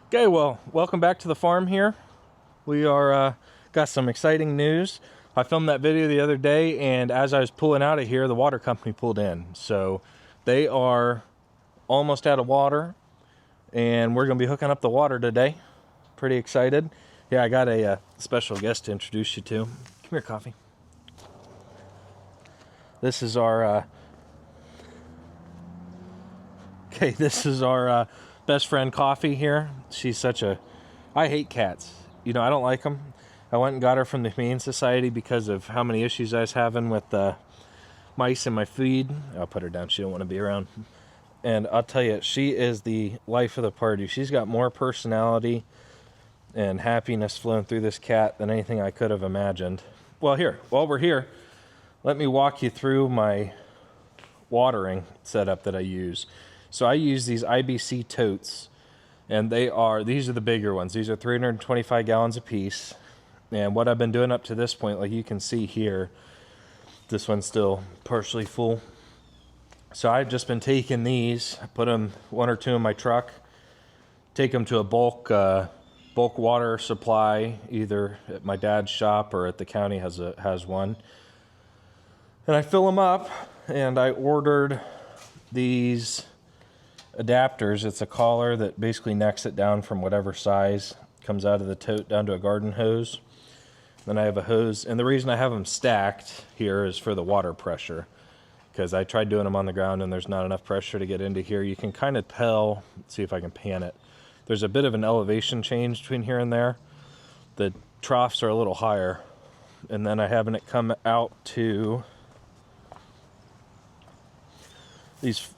Okay, well, welcome back to the farm here. We are got some exciting news. I filmed that video the other day, and as I was pulling out of here, the water company pulled in. So they are almost out of water, and we're going to be hooking up the water today. Pretty excited. Yeah, I got a special guest to introduce you to. Come here, Coffee. This is our this is our best friend Coffee here. She's such a... I hate cats. You know, I don't like them. I went and got her from the Humane Society because of how many issues I was having with mice in my feed. I'll put her down. She don't want to be around. And I'll tell you, she is the life of the party. She's got more personality and happiness flowing through this cat than anything I could have imagined. Well, here, while we're here, let me walk you through my watering setup that I use. So I use these IBC totes, and these are the bigger ones. These are 325 gallons a piece. And what I've been doing up to this point, like you can see here, this one's still partially full. So I've just been taking these, I put them one or two in my truck, take them to a bulk water supply, either at my dad's shop or at the county has one. And I fill them up, and I ordered these adapters. It's a collar that basically necks it down from whatever size comes out of the tote down to a garden hose. Then I have a hose, and the reason I have them stacked here is for the water pressure, because I tried doing them on the ground and there's not enough pressure to get into here. You can kind of tell, let's see if I can pan it. There's a bit of an elevation change between here and there. The troughs are a little higher, and then I having it come out to these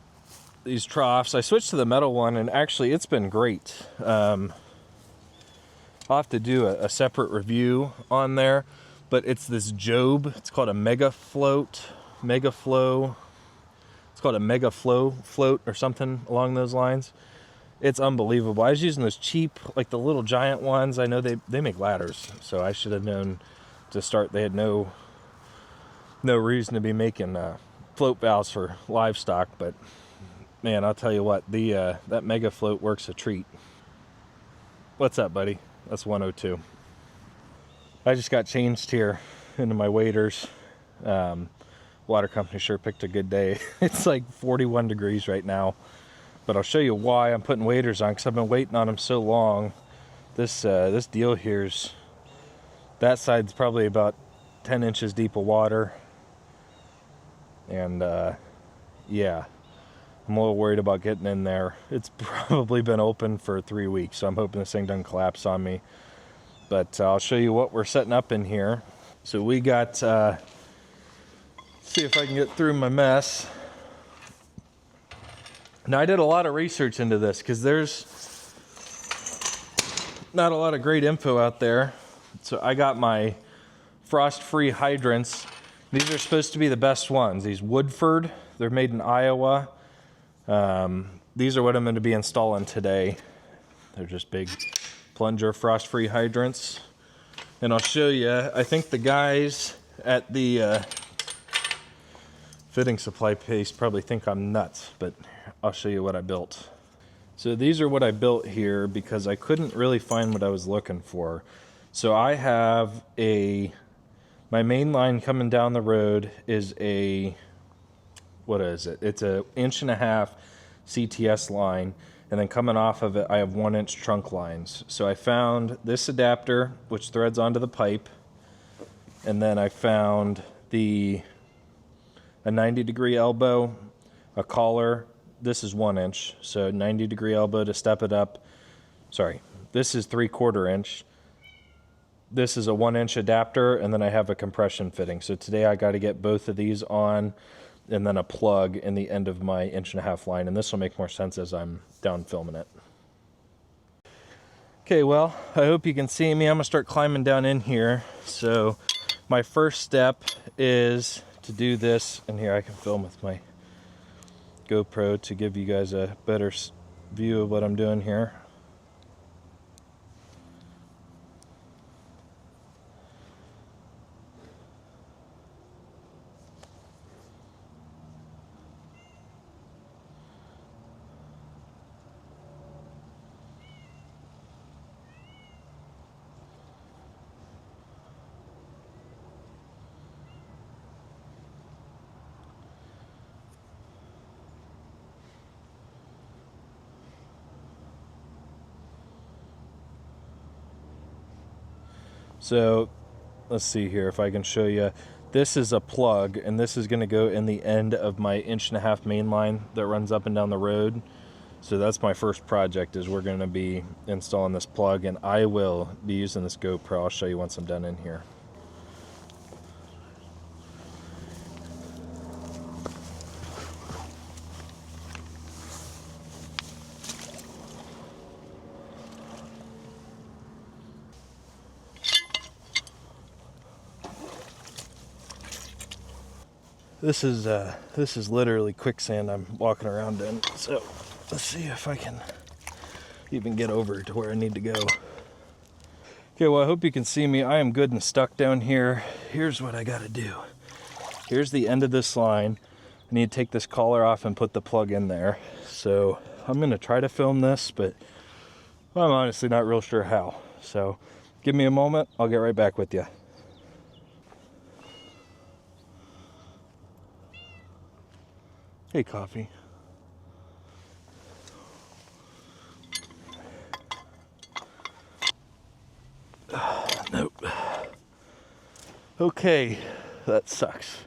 troughs. I switched to the metal one, and actually it's been great. I'll have to do a separate review on there, but it's this Job. It's called a Megaflow. It's called a Megaflow float or something along those lines. It's unbelievable. I was using those cheap, like the little giant ones. I know they make ladders, so I should have known to start. They had no reason to be making float valves for livestock, but man, I'll tell you what, that Mega Float works a treat. What's up, buddy? That's 102. I just got changed here into my waders. Water company sure picked a good day. It's like 41 degrees right now, but I'll show you why I'm putting waders on, because I've been waiting on them so long. This deal here's, that side's probably about 10 inches deep of water, and yeah, I'm a little worried about getting in there. It's probably been open for 3 weeks, so I'm hoping this thing doesn't collapse on me. But I'll show you what we're setting up in here. So we got, see if I can get through my mess. Now, I did a lot of research into this because there's not a lot of great info out there. So I got my frost-free hydrants. These are supposed to be the best ones. These Woodford, they're made in Iowa. These are what I'm going to be installing today. They're just big plunger frost-free hydrants. And I'll show you, I think the guys at the fitting supply place probably think I'm nuts, but I'll show you what I built. So these are what I built here because I couldn't really find what I was looking for. So I have my main line coming down the road is what is it? It's a 1.5 inch CTS line, and then coming off of it, I have 1 inch trunk lines. So I found this adapter, which threads onto the pipe, and then I found a 90-degree elbow, a collar. This is 1 inch, so 90-degree elbow to step it up. Sorry, this is 3/4 inch. This is a 1 inch adapter, and then I have a compression fitting. So today I got to get both of these on, and then a plug in the end of my 1.5 inch line, and this will make more sense as I'm down filming it. Okay, well, I hope you can see me. I'm gonna start climbing down in here. So my first step is to do this, and here I can film with my GoPro to give you guys a better view of what I'm doing here. So let's see here if I can show you. This is a plug, and this is going to go in the end of my 1.5-inch main line that runs up and down the road. So that's my first project, is we're going to be installing this plug, and I will be using this GoPro. I'll show you once I'm done in here. This is literally quicksand I'm walking around in. So let's see if I can even get over to where I need to go. Okay, well, I hope you can see me. I am good and stuck down here. Here's what I gotta do. Here's the end of this line. I need to take this collar off and put the plug in there. So I'm gonna try to film this, but I'm honestly not real sure how. So give me a moment, I'll get right back with you. Hey, Coffee. Nope. Okay, that sucks.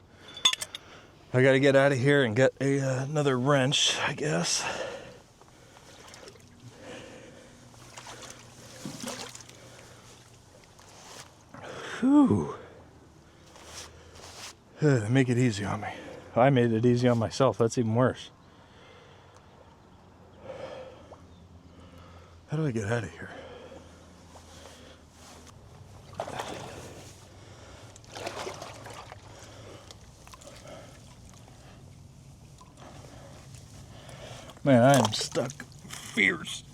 I gotta get out of here and get another wrench, I guess. Whew. Make it easy on me. I made it easy on myself. That's even worse. How do I get out of here? Man, I am stuck fierce.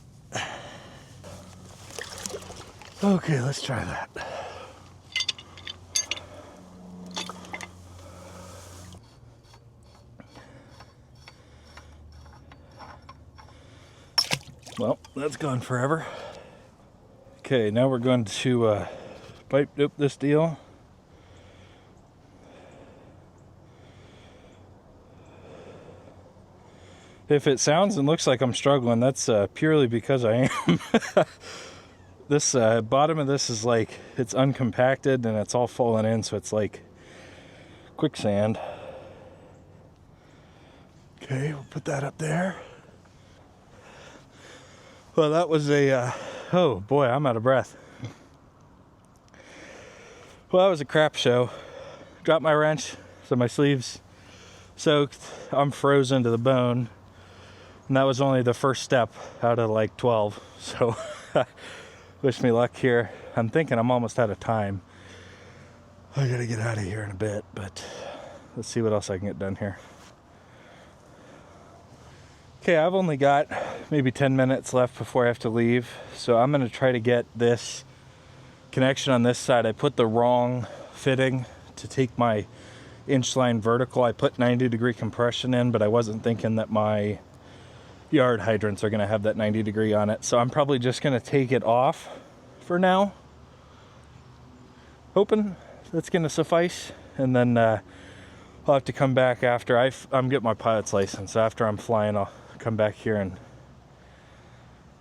Okay, let's try that. Well, that's gone forever. Okay, now we're going to pipe dope this deal. If it sounds and looks like I'm struggling, that's purely because I am. This bottom of this is like, it's uncompacted and it's all falling in, so it's like quicksand. Okay, we'll put that up there. Well, that was a, oh boy, I'm out of breath. Well, that was a crap show. Dropped my wrench, so my sleeves soaked. I'm frozen to the bone. And that was only the first step out of like 12. So wish me luck here. I'm thinking I'm almost out of time. I gotta get out of here in a bit, but let's see what else I can get done here. Okay, I've only got maybe 10 minutes left before I have to leave. So I'm gonna try to get this connection on this side. I put the wrong fitting to take my inch line vertical. I put 90-degree compression in, but I wasn't thinking that my yard hydrants are gonna have that 90-degree on it. So I'm probably just gonna take it off for now, hoping that's gonna suffice. And then I'll have to come back after I'm getting my pilot's license. So after I'm flying, I'll come back here and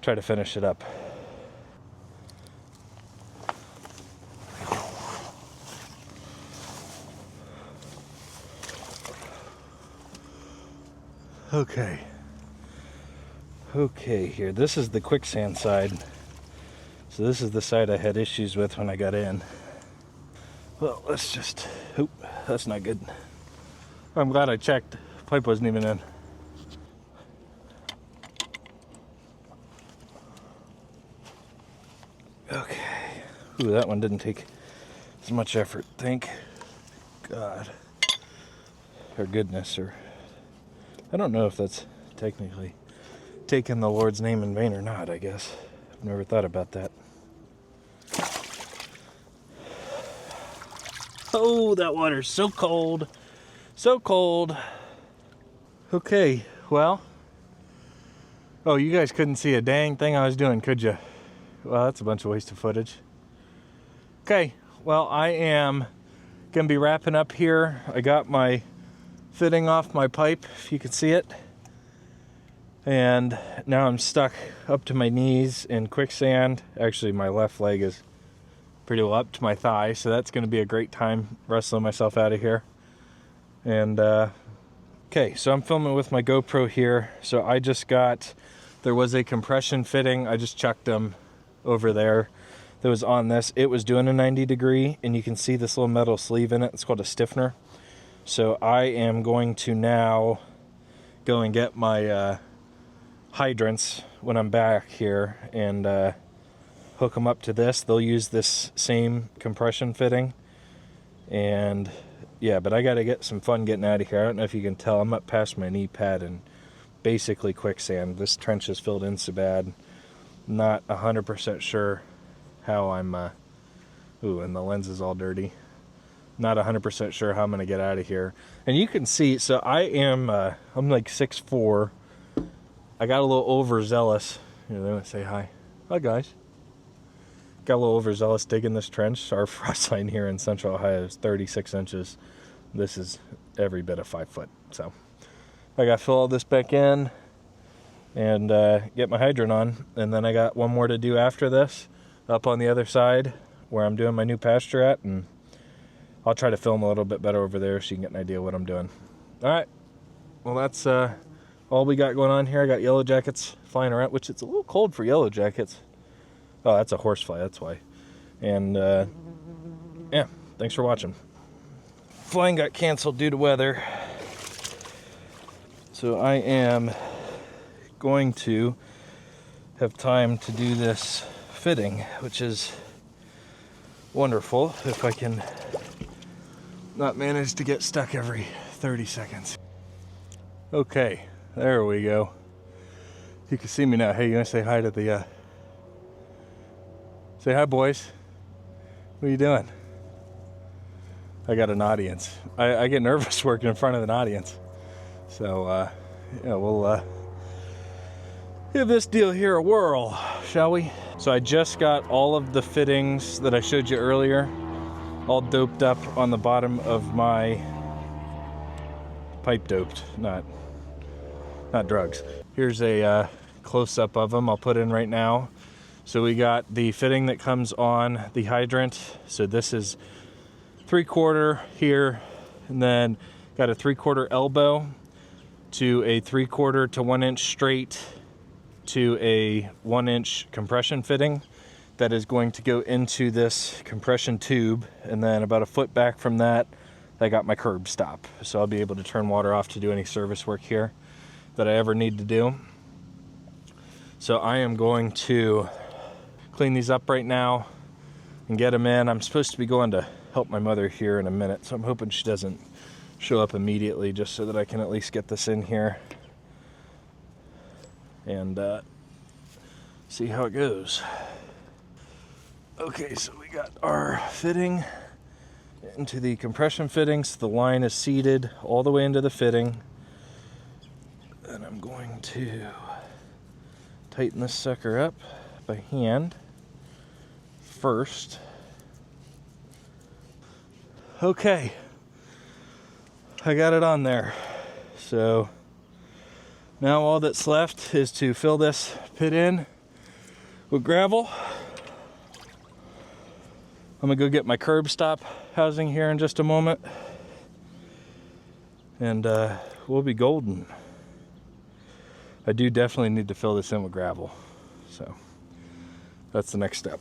try to finish it up. Okay, here, this is the quicksand side. So this is the side I had issues with when I got in. Well, let's just, oop, that's not good. I'm glad I checked. Pipe wasn't even in. Okay. Ooh, that one didn't take as much effort. Thank God. Or goodness, or I don't know if that's technically taking the Lord's name in vain or not, I guess. I've never thought about that. Oh, that water's so cold. So cold. Okay, well. Oh, you guys couldn't see a dang thing I was doing, could you? Well, that's a bunch of wasted footage. Okay, well, I am gonna be wrapping up here. I got my fitting off my pipe, if you can see it. And now I'm stuck up to my knees in quicksand. Actually, my left leg is pretty well up to my thigh, so that's going to be a great time wrestling myself out of here. And okay, so I'm filming with my GoPro here. So I just got, there was a compression fitting, I just chucked them over there that was on this. It was doing a 90 degree, and you can see this little metal sleeve in it. It's called a stiffener. So I am going to now go and get my hydrants when I'm back here and hook them up to this. They'll use this same compression fitting. And yeah, but I got to get some fun getting out of here. I don't know if you can tell, I'm up past my knee pad and basically quicksand. This trench is filled in so bad. Not 100% sure how I'm, ooh, and the lens is all dirty. Not 100% sure how I'm going to get out of here. And you can see, so I am, I'm like 6'4". I got a little overzealous. Here, they want to say hi. Hi, guys. Got a little overzealous digging this trench. Our frost line here in Central Ohio is 36 inches. This is every bit of 5 foot. So I got to fill all this back in and get my hydrant on. And then I got one more to do after this up on the other side where I'm doing my new pasture at. And I'll try to film a little bit better over there so you can get an idea of what I'm doing. All right. Well, that's all we got going on here. I got yellow jackets flying around, which it's a little cold for yellow jackets. Oh, that's a horsefly, that's why. And yeah, thanks for watching. Flying got canceled due to weather. So I am going to have time to do this fitting, which is wonderful if I can not manage to get stuck every 30 seconds. Okay, there we go. You can see me now. Hey, you gonna say hi to the say hi, boys. What are you doing? I got an audience. I get nervous working in front of an audience. So yeah, we'll give this deal here a whirl, shall we? So I just got all of the fittings that I showed you earlier all doped up on the bottom of my pipe, doped, not drugs. Here's a close-up of them I'll put in right now. So we got the fitting that comes on the hydrant. So this is 3/4 here, and then got a 3/4 elbow to a 3/4 to 1 inch straight to a 1 inch compression fitting that is going to go into this compression tube, and then about a foot back from that I got my curb stop, so I'll be able to turn water off to do any service work here that I ever need to do. So I am going to clean these up right now and get them in. I'm supposed to be going to help my mother here in a minute, so I'm hoping she doesn't show up immediately, just so that I can at least get this in here and see how it goes. Okay, so we got our fitting into the compression fittings. The line is seated all the way into the fitting. And I'm going to tighten this sucker up by hand first. Okay, I got it on there. So now all that's left is to fill this pit in with gravel. I'm gonna go get my curb stop housing here in just a moment, and we'll be golden. I do definitely need to fill this in with gravel, so that's the next step.